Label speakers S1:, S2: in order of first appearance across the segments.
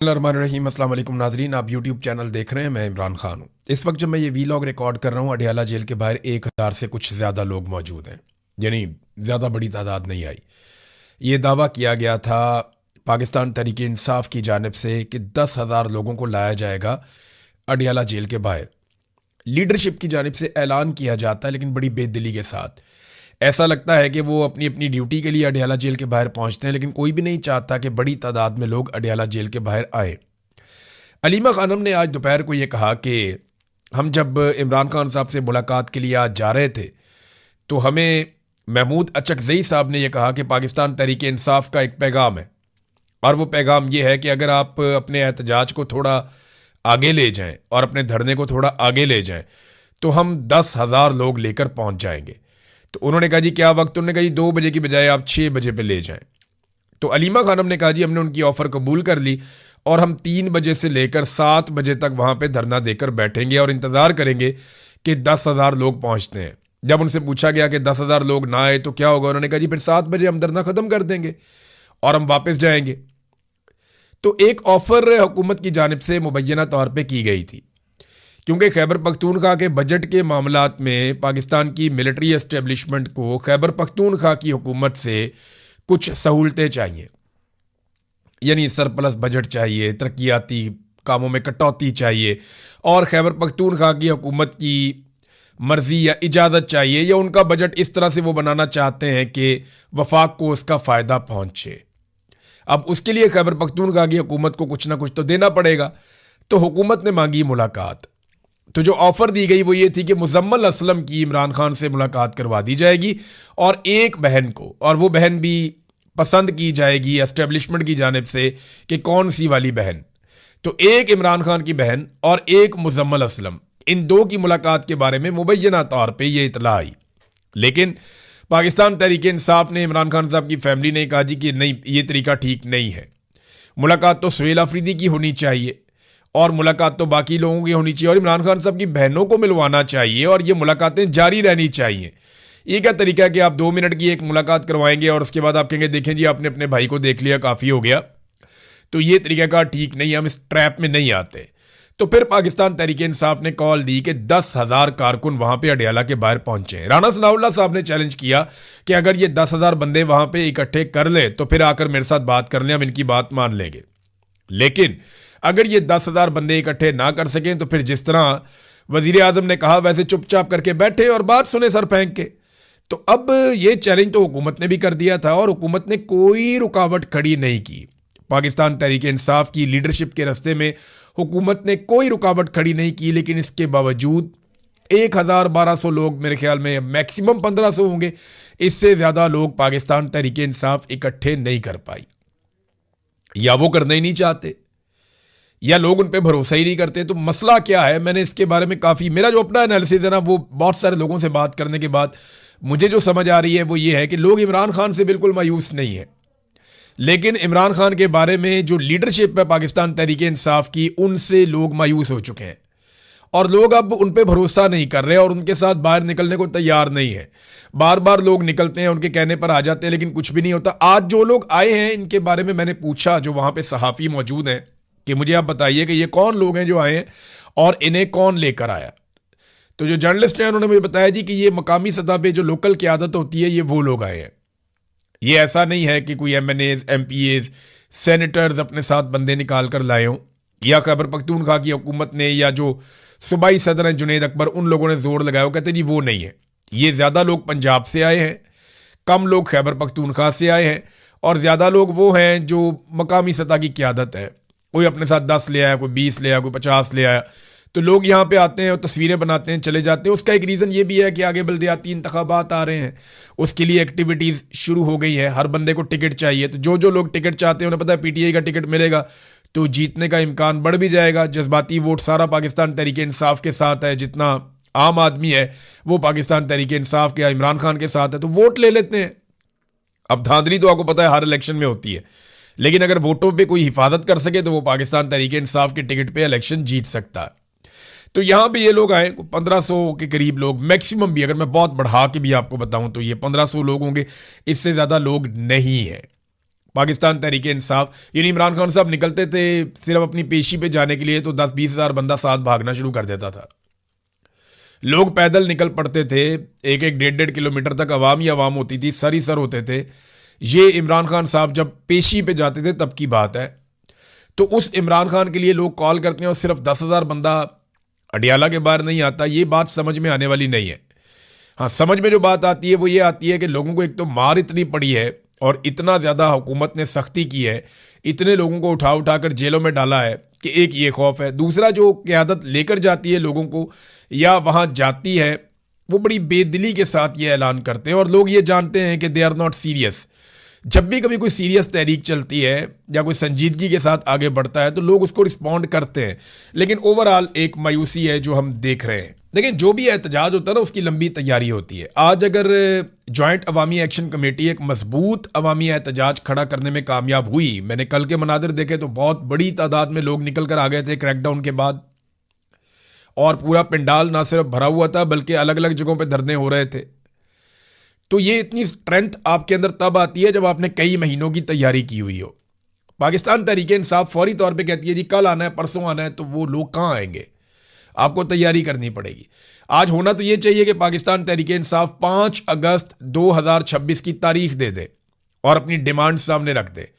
S1: रहीम अस्सलाम वालेकुम नाजरीन, आप यूट्यूब चैनल देख रहे हैं। मैं इमरान खान हूँ। इस वक्त जब मैं ये वीलॉग रिकॉर्ड कर रहा हूँ, अडयाला जेल के बाहर 1,000 से कुछ ज़्यादा लोग मौजूद हैं, यानी ज़्यादा बड़ी तादाद नहीं आई। ये दावा किया गया था पाकिस्तान तहरीक इंसाफ की जानिब से कि 10,000 लोगों को लाया जाएगा अडयाला जेल के बाहर। लीडरशिप की जानिब से ऐलान किया जाता है, लेकिन बड़ी बेदिली के साथ। ऐसा लगता है कि वो अपनी अपनी ड्यूटी के लिए अडयाला जेल के बाहर पहुंचते हैं, लेकिन कोई भी नहीं चाहता कि बड़ी तादाद में लोग अडयाला जेल के बाहर आए। अलीमा खानम ने आज दोपहर को ये कहा कि हम जब इमरान खान साहब से मुलाकात के लिए आज जा रहे थे तो हमें महमूद अचकजई साहब ने यह कहा कि पाकिस्तान तहरीक इंसाफ का एक पैगाम है, और वो पैगाम ये है कि अगर आप अपने एहतजाज को थोड़ा आगे ले जाएं और अपने धरने को थोड़ा आगे ले जाएं तो हम 10,000 लोग लेकर पहुंच जाएंगे। तो उन्होंने कहा जी क्या वक्त? उन्होंने कहा जी 2 बजे की बजाय आप 6 बजे पे ले जाएं। तो अलीमा खानम ने कहा जी हमने उनकी ऑफर कबूल कर ली और हम 3 बजे से लेकर 7 बजे तक वहां पे धरना देकर बैठेंगे और इंतजार करेंगे कि 10,000 लोग पहुंचते हैं। जब उनसे पूछा गया कि 10,000 लोग ना आए तो क्या होगा, उन्होंने कहा जी फिर 7 बजे हम धरना खत्म कर देंगे और हम वापस जाएंगे। तो एक ऑफर हुकूमत की जानिब से मुबैना तौर पर की गई थी, क्योंकि खैबर पख्तूनख्वा के बजट के मामलात में पाकिस्तान की मिलिट्री एस्टेब्लिशमेंट को खैबर पख्तूनख्वा की हुकूमत से कुछ सहूलतें चाहिए, यानी सरप्लस बजट चाहिए, तरक्याती कामों में कटौती चाहिए, और खैबर पख्तूनख्वा की हुकूमत की मर्जी या इजाज़त चाहिए, या उनका बजट इस तरह से वो बनाना चाहते हैं कि वफाक को उसका फ़ायदा पहुंचे। अब उसके लिए खैबर पख्तूनख्वा की हुकूमत को कुछ ना कुछ तो देना पड़ेगा। तो हुकूमत ने मांगी मुलाकात। तो जो ऑफर दी गई वो ये थी कि मुजम्मल असलम की इमरान खान से मुलाकात करवा दी जाएगी और एक बहन को, और वो बहन भी पसंद की जाएगी एस्टेब्लिशमेंट की जानिब से कि कौन सी वाली बहन। तो एक इमरान खान की बहन और एक मुजम्मल असलम, इन दो की मुलाकात के बारे में मुबैना तौर पर यह इतला आई। लेकिन पाकिस्तान तहरीक इंसाफ ने, इमरान खान साहब की फैमिली ने कहा जी कि नहीं, ये तरीका ठीक नहीं है। मुलाकात तो सुहेल अफरीदी की होनी चाहिए और मुलाकात तो बाकी लोगों की होनी चाहिए, और इमरान खान साहब की बहनों को मिलवाना चाहिए, और ये मुलाकातें जारी रहनी चाहिए। ये क्या तरीका है कि आप 2 मिनट की एक मुलाकात करवाएंगे और उसके बाद आप कहेंगे देखें जी आपने अपने भाई को देख लिया, काफ़ी हो गया। तो ये तरीका ठीक नहीं है, हम इस ट्रैप में नहीं आते। तो फिर पाकिस्तान तहरीक इंसाफ ने कॉल दी कि 10,000 कारकुन वहां पे अडयाला के बाहर पहुंचे। राना सनाउल्लाह साहब ने चैलेंज किया कि अगर ये 10,000 बंदे वहां पे इकट्ठे कर ले तो फिर आकर मेरे साथ बात कर लें, हम इनकी बात मान लेंगे। लेकिन अगर ये 10,000 बंदे इकट्ठे ना कर सकें तो फिर जिस तरह वजीर आजम ने कहा वैसे चुपचाप करके बैठे और बात सुने सर फेंक के। तो अब ये चैलेंज तो हुकूमत ने भी कर दिया था और हुकूमत ने कोई रुकावट खड़ी नहीं की। पाकिस्तान तहरीक इंसाफ की लीडरशिप के रास्ते में हुकूमत ने कोई रुकावट खड़ी नहीं की, लेकिन इसके बावजूद 1,000-1,200 लोग, मेरे ख्याल में मैक्सिमम 1,500 होंगे, इससे ज़्यादा लोग पाकिस्तान तहरीक इंसाफ इकट्ठे नहीं कर पाई। या वो करना ही नहीं चाहते या लोग उन पर भरोसा ही नहीं करते। तो मसला क्या है, मैंने इसके बारे में काफ़ी, मेरा जो अपना एनालिसिस है ना, वो बहुत सारे लोगों से बात करने के बाद मुझे जो समझ आ रही है वो ये है कि लोग इमरान खान से बिल्कुल मायूस नहीं है, लेकिन इमरान खान के बारे में जो लीडरशिप है पाकिस्तान तहरीक इंसाफ की, उनसे लोग मायूस हो चुके हैं और लोग अब उन पर भरोसा नहीं कर रहे और उनके साथ बाहर निकलने को तैयार नहीं है। बार बार लोग निकलते हैं, उनके कहने पर आ जाते हैं, लेकिन कुछ भी नहीं होता। आज जो लोग आए हैं इनके बारे में मैंने पूछा, जो वहां पे सहाफ़ी मौजूद हैं, कि मुझे आप बताइए कि ये कौन लोग हैं जो आए हैं और इन्हें कौन लेकर आया। तो जो जर्नलिस्ट हैं उन्होंने मुझे बताया जी कि ये मकामी सतह पे जो लोकल क़यादत होती है, ये वो लोग आए हैं। ये ऐसा नहीं है कि कोई MNAs, MPAs, सेनेटर्स अपने साथ बंदे निकाल कर लाए हों, या खैबर पख्तूनख्वा की हुकूमत ने या जो सूबाई सदर हैं जुनैद अकबर, उन लोगों ने जोर लगाया। वो कहते जी वो नहीं है। ये ज़्यादा लोग पंजाब से आए हैं, कम लोग खैबर पख्तूनख्वा से आए हैं, और ज़्यादा लोग वो हैं जो मकामी सतह की क़यादत है। कोई अपने साथ 10 ले आया, कोई 20 ले आया, कोई 50 ले आया। तो लोग यहाँ पे आते हैं और तस्वीरें बनाते हैं, चले जाते हैं। उसका एक रीज़न ये भी है कि आगे बल्दियाती इंतखाबात आ रहे हैं, उसके लिए एक्टिविटीज़ शुरू हो गई है। हर बंदे को टिकट चाहिए, तो जो जो लोग टिकट चाहते हैं उन्हें पता है PTI का टिकट मिलेगा तो जीतने का इम्कान बढ़ भी जाएगा। जज्बाती वोट सारा पाकिस्तान तहरीक इंसाफ के साथ है, जितना आम आदमी है वो पाकिस्तान तहरीक इंसाफ के, इमरान खान के साथ है, तो वोट ले लेते हैं। अब धांधली तो आपको पता है हर इलेक्शन में होती है, लेकिन अगर वोटों पे कोई हिफाजत कर सके तो वो पाकिस्तान तहरीक इंसाफ के टिकट पे इलेक्शन जीत सकता है। तो यहाँ पे ये लोग आए, 1,500 के करीब लोग मैक्सिमम भी, अगर मैं बहुत बढ़ा के भी आपको बताऊं तो ये 1,500 लोग होंगे, इससे ज़्यादा लोग नहीं है। पाकिस्तान तहरीक इंसाफ, यानी इमरान खान साहब निकलते थे सिर्फ अपनी पेशी पे जाने के लिए तो 10-20 हज़ार बंदा साथ भागना शुरू कर देता था। लोग पैदल निकल पड़ते थे, 1-1, 1.5 किलोमीटर तक अवाम ही अवाम होती थी, सर ही सर होते थे। ये इमरान खान साहब जब पेशी पे जाते थे तब की बात है। तो उस इमरान खान के लिए लोग कॉल करते हैं और सिर्फ 10,000 बंदा अडियाला के बाहर नहीं आता, ये बात समझ में आने वाली नहीं है। हाँ, समझ में जो बात आती है वो ये आती है कि लोगों को एक तो मार इतनी पड़ी है और इतना ज़्यादा हुकूमत ने सख्ती की है, इतने लोगों को उठा उठा कर जेलों में डाला है कि एक ये खौफ है। दूसरा, जो क़यादत लेकर जाती है लोगों को या वहाँ जाती है, वो बड़ी बेदिली के साथ ये ऐलान करते हैं और लोग ये जानते हैं कि दे आर नॉट सीरियस। जब भी कभी कोई सीरियस तहरीक चलती है या कोई संजीदगी के साथ आगे बढ़ता है तो लोग उसको रिस्पॉन्ड करते हैं, लेकिन ओवरऑल एक मायूसी है जो हम देख रहे हैं। लेकिन जो भी एहतजाज होता है ना, उसकी लंबी तैयारी होती है। आज अगर जॉइंट अवामी एक्शन कमेटी एक मजबूत अवामी एहतजाज खड़ा करने में कामयाब हुई, मैंने कल के मनादिर देखे तो बहुत बड़ी तादाद में लोग निकल कर आ गए थे क्रैकडाउन के बाद, और पूरा पंडाल ना सिर्फ भरा हुआ था बल्कि अलग अलग जगहों पर धरने हो रहे थे। तो ये इतनी स्ट्रेंथ आपके अंदर तब आती है जब आपने कई महीनों की तैयारी की हुई हो। पाकिस्तान तहरीक इंसाफ फौरी तौर पे कहती है जी कल आना है, परसों आना है, तो वो लोग कहाँ आएंगे? आपको तैयारी करनी पड़ेगी। आज होना तो ये चाहिए कि पाकिस्तान तहरीक इंसाफ 5 अगस्त 2026 की तारीख दे दे और अपनी डिमांड सामने रख दे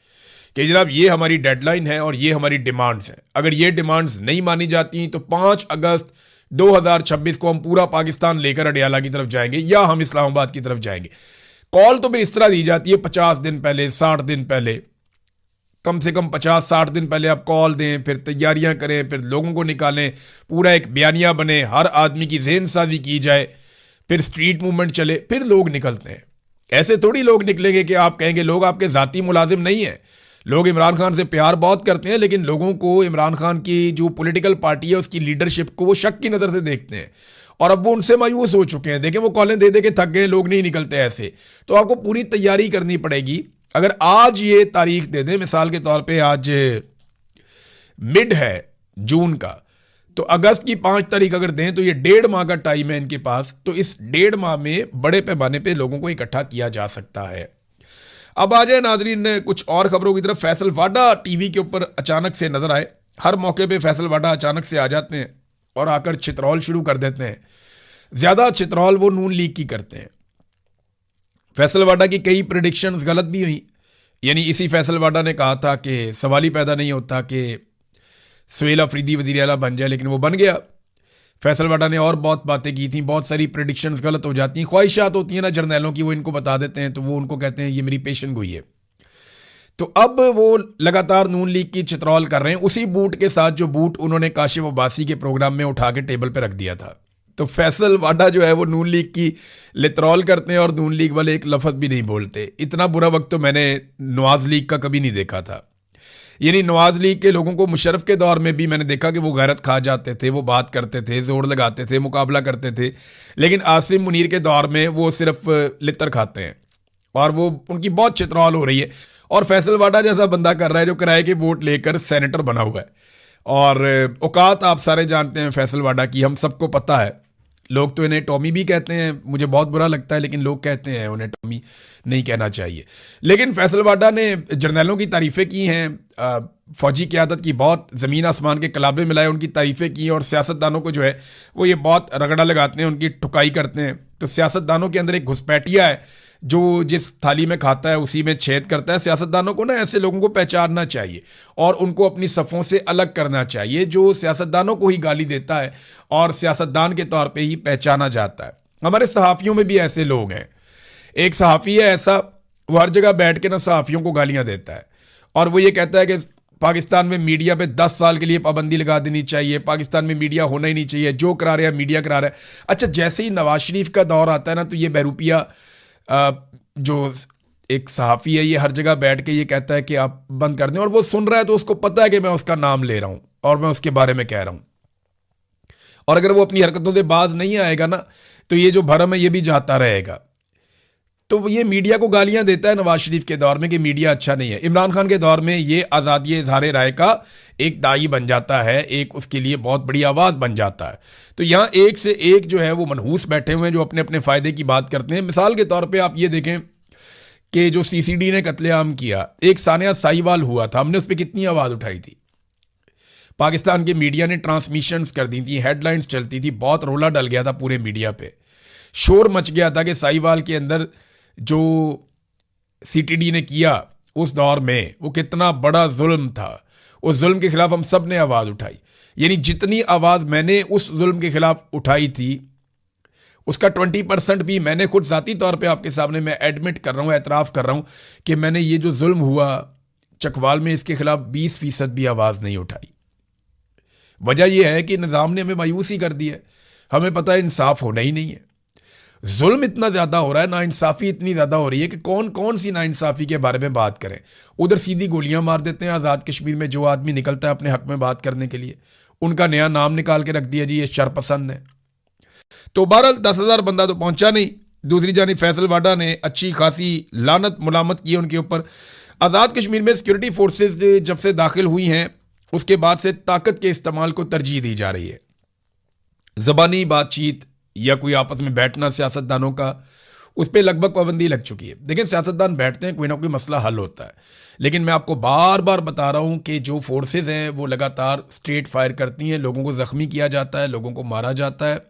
S1: कि जनाब ये हमारी डेडलाइन है और ये हमारी डिमांड्स हैं। अगर ये डिमांड्स नहीं मानी जाती तो 5 अगस्त 2026 को हम पूरा पाकिस्तान लेकर अडियाला की तरफ जाएंगे या हम इस्लामाबाद की तरफ जाएंगे। कॉल तो फिर इस तरह दी जाती है 50 दिन पहले, 60 दिन पहले, कम से कम 50-60 दिन पहले आप कॉल दें, फिर तैयारियां करें, फिर लोगों को निकालें, पूरा एक बयानिया बने, हर आदमी की ज़हन साजी की जाए, फिर स्ट्रीट मूवमेंट चले, फिर लोग निकलते हैं। ऐसे थोड़ी लोग निकलेंगे कि आप कहेंगे लोग आपके ज़ाती मुलाजिम नहीं हैं। लोग इमरान खान से प्यार बहुत करते हैं, लेकिन लोगों को इमरान खान की जो पॉलिटिकल पार्टी है उसकी लीडरशिप को वो शक की नज़र से देखते हैं और अब वो उनसे मायूस हो चुके हैं। देखें, वो कॉलें दे दे के थक गए, लोग नहीं निकलते ऐसे। तो आपको पूरी तैयारी करनी पड़ेगी। अगर आज ये तारीख दे दें, मिसाल के तौर पे आज मिड है जून का, तो अगस्त की 5 तारीख अगर दें तो ये 1.5 माह का टाइम है इनके पास। तो इस 1.5 माह में बड़े पैमाने पे लोगों को इकट्ठा किया जा सकता है। अब आ जाए नाजरीन कुछ और खबरों की तरफ। फैसल वाडा टीवी के ऊपर अचानक से नजर आए। हर मौके पे फैसल वाडा अचानक से आ जाते हैं और आकर चित्रौल शुरू कर देते हैं। ज्यादा चित्रौल वो नून लीग की करते हैं। फैसल वाडा की कई प्रेडिक्शंस गलत भी हुई। यानी इसी फैसल वाडा ने कहा था कि सवाल ही पैदा नहीं होता कि सुहेल अफरीदी वज़ीर आला बन जाए, लेकिन वो बन गया। फैसल वाडा ने और बहुत बातें की थी, बहुत सारी प्रेडिक्शंस गलत हो जाती हैं। ख्वाहिशात होती हैं ना जर्नैलों की, वो इनको बता देते हैं तो वो उनको कहते हैं ये मेरी पेशन गोई है। तो अब वो लगातार नून लीग की चित्रौल कर रहे हैं, उसी बूट के साथ जो बूट उन्होंने काशिफ अब्बासी के प्रोग्राम में उठा के टेबल पर रख दिया था। तो फैसल वाडा जो है वो नून लीग की लितरौल करते हैं और नून लीग वाले एक लफ्ज़ भी नहीं बोलते। इतना बुरा वक्त तो मैंने नवाज लीग का कभी नहीं देखा था। यानी नवाज लीग के लोगों को मुशर्रफ के दौर में भी मैंने देखा कि वो गैरत खा जाते थे, वो बात करते थे, जोर लगाते थे, मुकाबला करते थे। लेकिन आसिम मुनीर के दौर में वो सिर्फ लितर खाते हैं और वो उनकी बहुत चित्रौल हो रही है। और फैसल वाडा जैसा बंदा कर रहा है जो किराए के वोट लेकर सेनेटर बना हुआ है। और औकात आप सारे जानते हैं फैसल वाडा की, हम सबको पता है। लोग तो इन्हें टॉमी भी कहते हैं, मुझे बहुत बुरा लगता है, लेकिन लोग कहते हैं, उन्हें टॉमी नहीं कहना चाहिए। लेकिन फैसल वाडा ने जर्नैलों की तारीफ़ें की हैं, फौजी क़यादत की बहुत ज़मीन आसमान के कलाबे मिलाए उनकी तारीफ़ें की, और सियासतदानों को जो है वो ये बहुत रगड़ा लगाते हैं, उनकी ठुकाई करते हैं। तो सियासतदानों के अंदर एक घुसपैठिया है जो जिस थाली में खाता है उसी में छेद करता है। सियासतदानों को ना ऐसे लोगों को पहचानना चाहिए और उनको अपनी सफ़ों से अलग करना चाहिए जो सियासतदानों को ही गाली देता है और सियासतदान के तौर पे ही पहचाना जाता है। हमारे सहाफ़ियों में भी ऐसे लोग हैं। एक सहाफ़ी है ऐसा, वो हर जगह बैठ के ना सहाफ़ियों को गालियाँ देता है और वो ये कहता है कि पाकिस्तान में मीडिया पे 10 साल के लिए पाबंदी लगा देनी चाहिए, पाकिस्तान में मीडिया होना ही नहीं चाहिए, जो करा रहा है मीडिया करा रहा है। अच्छा, जैसे ही नवाज शरीफ का दौर आता है ना तो ये बहरूपिया जो एक सहाफ़ी है ये हर जगह बैठ के ये कहता है कि आप बंद कर दें, और वो सुन रहा है तो उसको पता है कि मैं उसका नाम ले रहा हूं और मैं उसके बारे में कह रहा हूं। और अगर वो अपनी हरकतों से बाज नहीं आएगा ना तो ये जो भरम है ये भी जाता रहेगा। तो ये मीडिया को गालियां देता है नवाज शरीफ के दौर में कि मीडिया अच्छा नहीं है। इमरान खान के दौर में ये आज़ादी इज़हार राय का एक दाई बन जाता है, एक उसके लिए बहुत बड़ी आवाज़ बन जाता है। तो यहाँ एक से एक जो है वो मनहूस बैठे हुए हैं जो अपने अपने फ़ायदे की बात करते हैं। मिसाल के तौर पे आप ये देखें कि जो सीसीडी ने कत्लेआम किया, एक सानिया साहिवाल हुआ था, हमने उस पर कितनी आवाज़ उठाई थी। पाकिस्तान के मीडिया ने ट्रांसमिशंस कर दी थी, हेडलाइंस चलती थी, बहुत रोला डल गया था पूरे मीडिया पे, शोर मच गया था कि साहिवाल के अंदर जो सीटीडी ने किया उस दौर में वो कितना बड़ा जुल्म था। उस जुल्म के खिलाफ हम सब ने आवाज़ उठाई। यानी जितनी आवाज़ मैंने उस जुल्म के खिलाफ उठाई थी उसका 20% भी मैंने खुद ज़ाती तौर पे आपके सामने मैं एडमिट कर रहा हूँ, एतराफ़ कर रहा हूँ कि मैंने ये जो जुल्म हुआ चकवाल में इसके खिलाफ 20% भी आवाज़ नहीं उठाई। वजह यह है कि निज़ाम ने हमें मायूसी कर दी है। हमें पता है इंसाफ होना ही नहीं है, जुल्म इतना ज़्यादा हो रहा है, नाइंसाफ़ी इतनी ज़्यादा हो रही है कि कौन कौन सी नाइंसाफ़ी के बारे में बात करें। उधर सीधी गोलियां मार देते हैं। आज़ाद कश्मीर में जो आदमी निकलता है अपने हक में बात करने के लिए, उनका नया नाम निकाल के रख दिया जी ये शरपसंद है। तो 10,000 बंदा तो पहुंचा नहीं। दूसरी जानी फैसल वाडा ने अच्छी खासी लानत मुलामत की उनके ऊपर। आज़ाद कश्मीर में सिक्योरिटी फोर्सेज जब से दाखिल हुई हैं उसके बाद से ताकत के इस्तेमाल को तरजीह दी जा रही है। ज़बानी बातचीत या कोई आपस में बैठना सियासतदानों का, उस पर लगभग पाबंदी लग चुकी है। देखिए सियासतदान बैठते हैं, कोई ना कोई मसला हल होता है, लेकिन मैं आपको बार बार बता रहा हूं कि जो फोर्सेज हैं वो लगातार स्ट्रेट फायर करती हैं, लोगों को ज़ख्मी किया जाता है, लोगों को मारा जाता है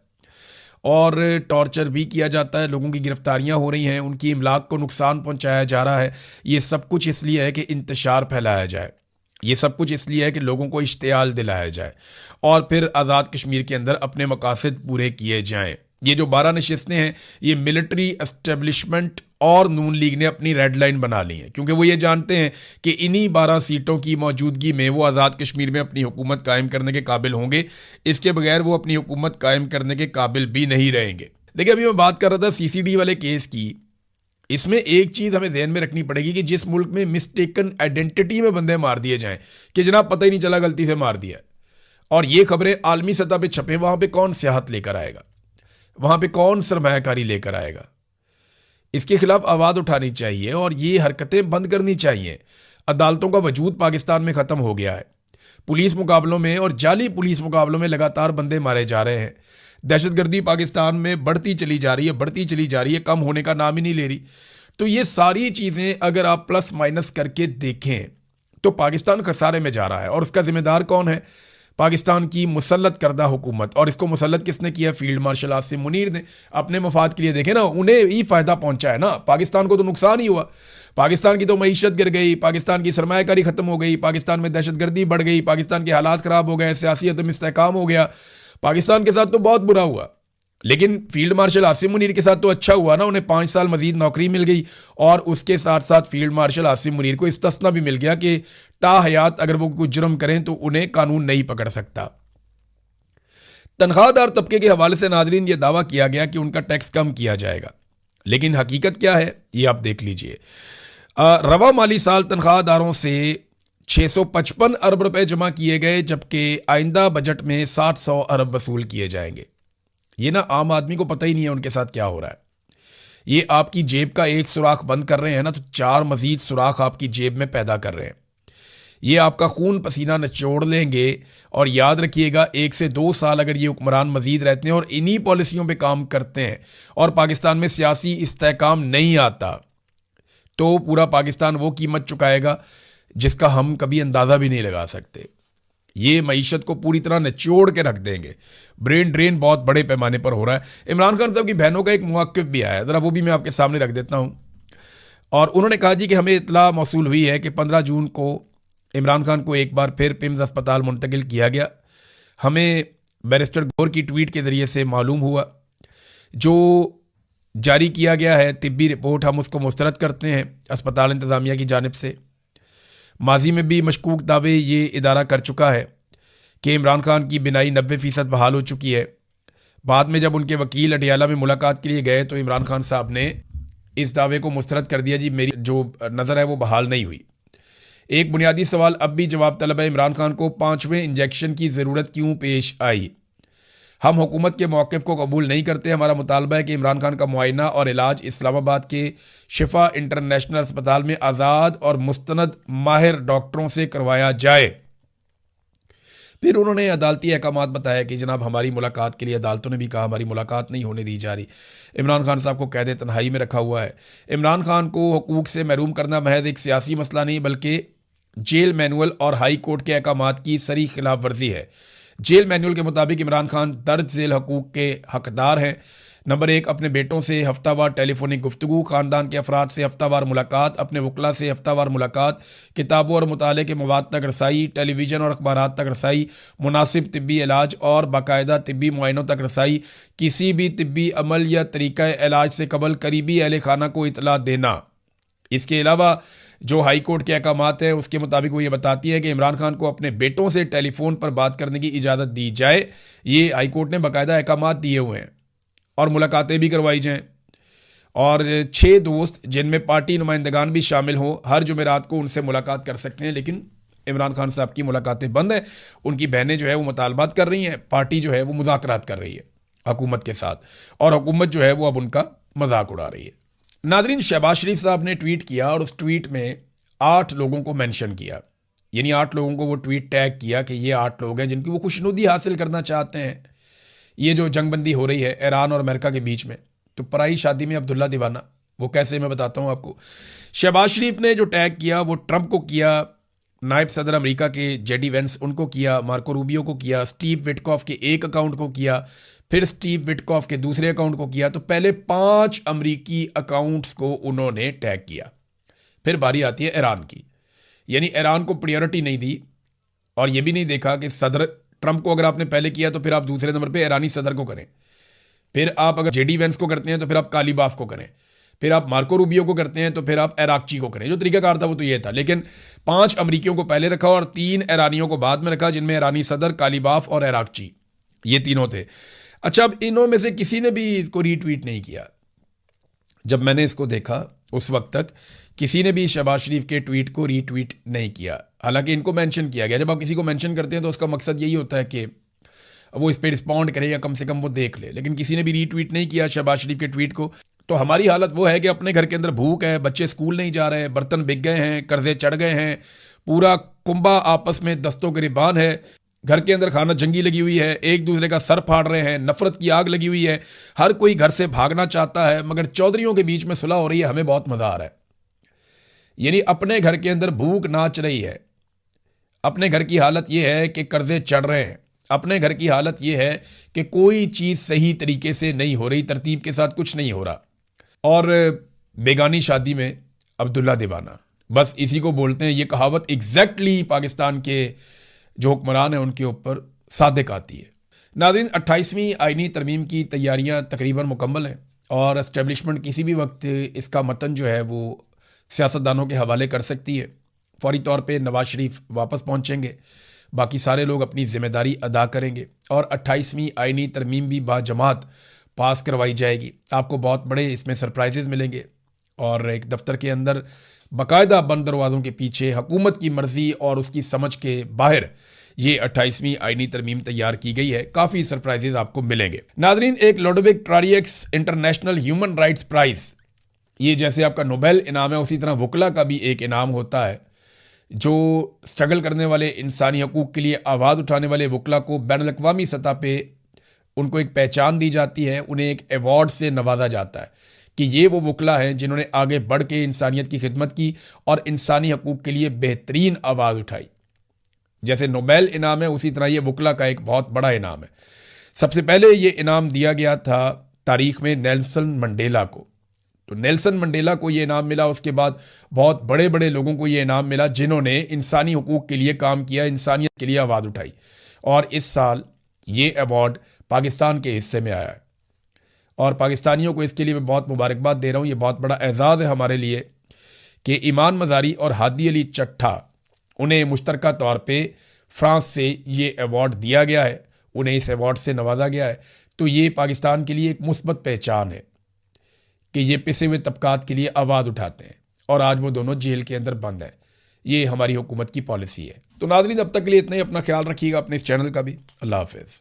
S1: और टॉर्चर भी किया जाता है, लोगों की गिरफ्तारियां हो रही हैं, उनकी इमलाक को नुकसान पहुंचाया जा रहा है। ये सब कुछ इसलिए है कि इंतशार फैलाया जाए, ये सब कुछ इसलिए है कि लोगों को इश्तियाल दिलाया जाए और फिर आज़ाद कश्मीर के अंदर अपने मकासद पूरे किए जाएं। ये जो 12 नशिस्तें हैं ये मिलिट्री एस्टेब्लिशमेंट और नून लीग ने अपनी रेड लाइन बना ली है, क्योंकि वो ये जानते हैं कि इन्हीं 12 सीटों की मौजूदगी में वो आज़ाद कश्मीर में अपनी हुकूमत कायम करने के काबिल होंगे। इसके बगैर वो अपनी हुकूमत कायम करने के काबिल भी नहीं रहेंगे। देखिए अभी मैं बात कर रहा था सीसीडी वाले केस की। इसमें एक चीज़ हमें ध्यान में रखनी पड़ेगी कि जिस मुल्क में मिस्टेकन आइडेंटिटी में बंदे मार दिए जाएं कि जनाब पता ही नहीं चला गलती से मार दिया, और ये खबरें आलमी सतह पे छपें, वहां पे कौन सियाहत लेकर आएगा, वहां पे कौन सरमायाकारी लेकर आएगा। इसके खिलाफ आवाज़ उठानी चाहिए और ये हरकतें बंद करनी चाहिए। अदालतों का वजूद पाकिस्तान में ख़त्म हो गया है। पुलिस मुकाबलों में और जाली पुलिस मुकाबलों में लगातार बंदे मारे जा रहे हैं। दहशतगर्दी पाकिस्तान में बढ़ती चली जा रही है, बढ़ती चली जा रही है, कम होने का नाम ही नहीं ले रही। तो ये सारी चीज़ें अगर आप प्लस माइनस करके देखें तो पाकिस्तान खसारे में जा रहा है। और उसका जिम्मेदार कौन है? पाकिस्तान की मुसल्लत करदा हुकूमत। और इसको मुसल्लत किसने किया? फील्ड मार्शल आसिम मुनीर ने। अपने मफाद के लिए देखें ना, उन्हें ही फ़ायदा पहुंचा है ना, पाकिस्तान को तो नुकसान ही हुआ। पाकिस्तान की तो मईशत गिर गई, पाकिस्तान की सरमायाकारी ख़त्म हो गई, पाकिस्तान में दहशतगर्दी बढ़ गई, पाकिस्तान के हालात ख़राब हो गए, सियासी अदम इस्तेहकाम हो गया। पाकिस्तान के साथ तो बहुत बुरा हुआ, लेकिन फील्ड मार्शल आसिम मुनीर के साथ तो अच्छा हुआ ना, उन्हें 5 साल मजीद नौकरी मिल गई। और उसके साथ साथ फील्ड मार्शल आसिम मुनीर को इस्तिस्ना भी मिल गया कि ताहयात अगर वो कुछ जुर्म करें तो उन्हें कानून नहीं पकड़ सकता। तनख्वाहदार तबके के हवाले से नाजरीन ये दावा किया गया कि उनका टैक्स कम किया जाएगा, लेकिन हकीकत क्या है ये आप देख लीजिए। रवा माली साल तनख्वाहदारों से 655 अरब रुपए जमा किए गए, जबकि आइंदा बजट में 700 अरब वसूल किए जाएंगे। ये ना आम आदमी को पता ही नहीं है उनके साथ क्या हो रहा है। ये आपकी जेब का एक सुराख बंद कर रहे हैं ना, तो 4 मजीद सुराख आपकी जेब में पैदा कर रहे हैं। ये आपका खून पसीना निचोड़ लेंगे। और याद रखिएगा 1 से 2 साल अगर ये हुक्मरान मजीद रहते हैं और इन्हीं पॉलिसियों पे काम करते हैं और पाकिस्तान में सियासी इस्तेहकाम नहीं आता, तो पूरा पाकिस्तान वो कीमत चुकाएगा जिसका हम कभी अंदाज़ा भी नहीं लगा सकते। ये मईशत को पूरी तरह निचोड़ के रख देंगे। ब्रेन ड्रेन बहुत बड़े पैमाने पर हो रहा है। इमरान खान साहब की बहनों का एक मौक़िफ़ भी आया है, ज़रा वो भी मैं आपके सामने रख देता हूँ। और उन्होंने कहा जी कि हमें इत्तला मौसूल हुई है कि 15 जून को इमरान खान को एक बार फिर पिम्स अस्पताल मुंतकिल किया गया। हमें बैरिस्टर गौर की ट्वीट के ज़रिए से मालूम हुआ। जो जारी किया गया है तिब्बी रिपोर्ट, हम उसको मुस्तरद करते हैं अस्पताल इंतज़ामिया की जानिब से। माजी में भी मशकूक दावे ये इदारा कर चुका है कि इमरान खान की बिनाई 90% बहाल हो चुकी है। बाद में जब उनके वकील अडियाला में मुलाकात के लिए गए तो इमरान खान साहब ने इस दावे को मुस्तरद कर दिया, जी मेरी जो नज़र है वो बहाल नहीं हुई। एक बुनियादी सवाल अब भी जवाब तलब है, इमरान खान को 5वें इंजेक्शन की ज़रूरत क्यों पेश आई? हम हुकूमत के मौक़िफ़ को कबूल नहीं करते। हमारा मुतालबा है कि इमरान खान का मुआयना और इलाज इस्लामाबाद के शिफा इंटरनेशनल अस्पताल में आज़ाद और मुस्तनद माहिर डॉक्टरों से करवाया जाए। फिर उन्होंने अदालती अहकामात बताया कि जनाब हमारी मुलाकात के लिए अदालतों ने भी कहा हमारी मुलाकात नहीं होने दी जा रही। इमरान खान साहब को कैद तन्हाई में रखा हुआ है। इमरान खान को हुकूक से महरूम करना महज एक सियासी मसला नहीं बल्कि जेल मैनुअल और हाई कोर्ट के अहकामात की सरी खिलाफ वर्जी है। जेल मैनुअल के मुताबिक इमरान खान दर्ज झेल हकूक के हकदार हैं। नंबर 1, अपने बेटों से हफ्तावार टेलीफोनिक गुफ्तगू, ख़ानदान के अफराद से हफ्तावार मुलाकात, अपने वकला से हफ्तावार मुलाकात, किताबों और मुताले के मवाद तक रसाई, टेलीविज़न और अखबारात तक रसाई, मुनासिब तिब्बी इलाज और बाकायदा तिब्बी मुआयनों तक रसाई, किसी भी तिब्बी अमल या तरीक़ा इलाज से कबल करीबी अहल खाना को इतला देना। इसके अलावा जो हाई कोर्ट के अहकामात हैं उसके मुताबिक वो ये बताती है कि इमरान खान को अपने बेटों से टेलीफोन पर बात करने की इजाज़त दी जाए। ये हाई कोर्ट ने बाकायदा अहकामात दिए हुए हैं और मुलाकातें भी करवाई जाएं। और 6 दोस्त जिनमें पार्टी नुमाइंदगान भी शामिल हों हर जुमेरात को उनसे मुलाकात कर सकते हैं, लेकिन इमरान खान साहब की मुलाकातें बंद हैं। उनकी बहनें जो है वो मुतालबात कर रही हैं, पार्टी जो है वो मुज़ाकरात कर रही है हुकूमत के साथ, और हुकूमत जो है वो अब उनका मजाक उड़ा रही है। नादरीन, शहबाज शरीफ साहब ने ट्वीट किया और उस ट्वीट में 8 लोगों को मेंशन किया, यानी 8 लोगों को वो ट्वीट टैग किया कि ये 8 लोग हैं जिनकी वो खुशनुदी हासिल करना चाहते हैं। ये जो जंगबंदी हो रही है ईरान और अमेरिका के बीच में, तो पराई शादी में अब्दुल्ला दीवाना, वो कैसे मैं बताता हूँ आपको। शहबाज शरीफ ने जो टैग किया वो ट्रंप को किया, नायब सदर अमेरिका के जेडी वेंस उनको किया, मार्को रूबियो को किया, स्टीव विटकॉफ के एक अकाउंट को किया, फिर स्टीव विटकॉफ के दूसरे अकाउंट को किया। तो पहले 5 अमरीकी अकाउंट्स को उन्होंने टैग किया। फिर बारी आती है ईरान की, यानी ईरान को प्रायोरिटी नहीं दी और ये भी नहीं देखा कि सदर ट्रंप को अगर आपने पहले किया तो फिर आप दूसरे नंबर पे ईरानी सदर को करें, फिर आप अगर जेडी वेंस को करते हैं तो फिर आप कालीबाफ को करें, फिर आप मार्को रूबियो को करते हैं तो फिर आप इराकची को करें। जो तरीकाकार था वो तो ये था, लेकिन 5 अमरीकियों को पहले रखा और 3 ईरानियों को बाद में रखा, जिनमें ईरानी सदर, कालीबाफ और इराकची, ये तीनों थे। अच्छा, अब इनों में से किसी ने भी इसको रीट्वीट नहीं किया। जब मैंने इसको देखा उस वक्त तक किसी ने भी शहबाज शरीफ के ट्वीट को रीट्वीट नहीं किया, हालांकि इनको मेंशन किया गया। जब आप किसी को मेंशन करते हैं तो उसका मकसद यही होता है कि वो इस पर रिस्पॉन्ड करे या कम से कम वो देख ले, लेकिन किसी ने भी रीट्वीट नहीं किया शहबाज शरीफ के ट्वीट को। तो हमारी हालत वो है कि अपने घर के अंदर भूख है, बच्चे स्कूल नहीं जा रहे, बर्तन बिक गए हैं, कर्जे चढ़ गए हैं, पूरा कुंबा आपस में दस्तों गिरबान है, घर के अंदर खाना जंगी लगी हुई है, एक दूसरे का सर फाड़ रहे हैं, नफरत की आग लगी हुई है, हर कोई घर से भागना चाहता है, मगर चौधरियों के बीच में सुलह हो रही है, हमें बहुत मजा आ रहा है। यानी अपने घर के अंदर भूख नाच रही है, अपने घर की हालत यह है कि कर्जे चढ़ रहे हैं, अपने घर की हालत यह है कि कोई चीज़ सही तरीके से नहीं हो रही, तरतीब के साथ कुछ नहीं हो रहा। और बेगानी शादी में अब्दुल्ला दीवाना, बस इसी को बोलते हैं। ये कहावत एग्जैक्टली पाकिस्तान के जो हुक्मरान हैं उनके ऊपर सादिक आती है। नाज़रीन, 28वीं आईनी तरमीम की तैयारियां तकरीबन मुकम्मल हैं और एस्टेब्लिशमेंट किसी भी वक्त इसका मतन जो है वो सियासतदानों के हवाले कर सकती है। फौरी तौर पे नवाज शरीफ वापस पहुंचेंगे, बाकी सारे लोग अपनी जिम्मेदारी अदा करेंगे और 28वीं आईनी तरमीम भी बाजमात पास करवाई जाएगी। आपको बहुत बड़े इसमें सरप्राइजेज मिलेंगे और एक दफ्तर के अंदर बाकायदा बंद दरवाज़ों के पीछे हुकूमत की मर्जी और उसकी समझ के बाहर ये 28वीं आईनी तरमीम तैयार की गई है। काफ़ी सरप्राइजेज आपको मिलेंगे। नाजरीन, एक लोडोविक ट्रारियक्स इंटरनेशनल ह्यूमन राइट्स प्राइज़, ये जैसे आपका नोबेल इनाम है उसी तरह वकला का भी एक इनाम होता है। जो स्ट्रगल करने वाले, इंसानी हकूक़ के लिए आवाज़ उठाने वाले वकला को बैनुल-अक़वामी सतह पे उनको एक पहचान दी जाती है, उन्हें एक एवॉर्ड से नवाजा जाता है कि ये वो वकला हैं जिन्होंने आगे बढ़ के इंसानियत की खिदमत की और इंसानी हकूक़ के लिए बेहतरीन आवाज़ उठाई। जैसे नोबेल इनाम है उसी तरह ये वकला का एक बहुत बड़ा इनाम है। सबसे पहले ये इनाम दिया गया था तारीख में नेल्सन मंडेला को। तो नेल्सन मंडेला को ये इनाम मिला, उसके बाद बहुत बड़े बड़े लोगों को ये इनाम मिला जिन्होंने इंसानी हकूक़ के लिए काम किया, इंसानियत के लिए आवाज़ उठाई। और इस साल ये अवार्ड पाकिस्तान के हिस्से में आया है और पाकिस्तानियों को इसके लिए मैं बहुत मुबारकबाद दे रहा हूँ। ये बहुत बड़ा एजाज़ है हमारे लिए कि ईमान मज़ारी और हादी अली चट्ठा, उन्हें मुश्तरका तौर पे फ्रांस से ये अवार्ड दिया गया है, उन्हें इस अवार्ड से नवाजा गया है। तो ये पाकिस्तान के लिए एक मुस्बत पहचान है कि ये पिसे हुए तबकात के लिए आवाज़ उठाते हैं और आज वो दोनों जेल के अंदर बंद हैं। ये हमारी हुकूमत की पॉलिसी है। तो नाज़रीन, अब तक के लिए इतना ही। अपना ख्याल रखिएगा, अपने इस चैनल का भी। अल्लाह हाफ़िज़।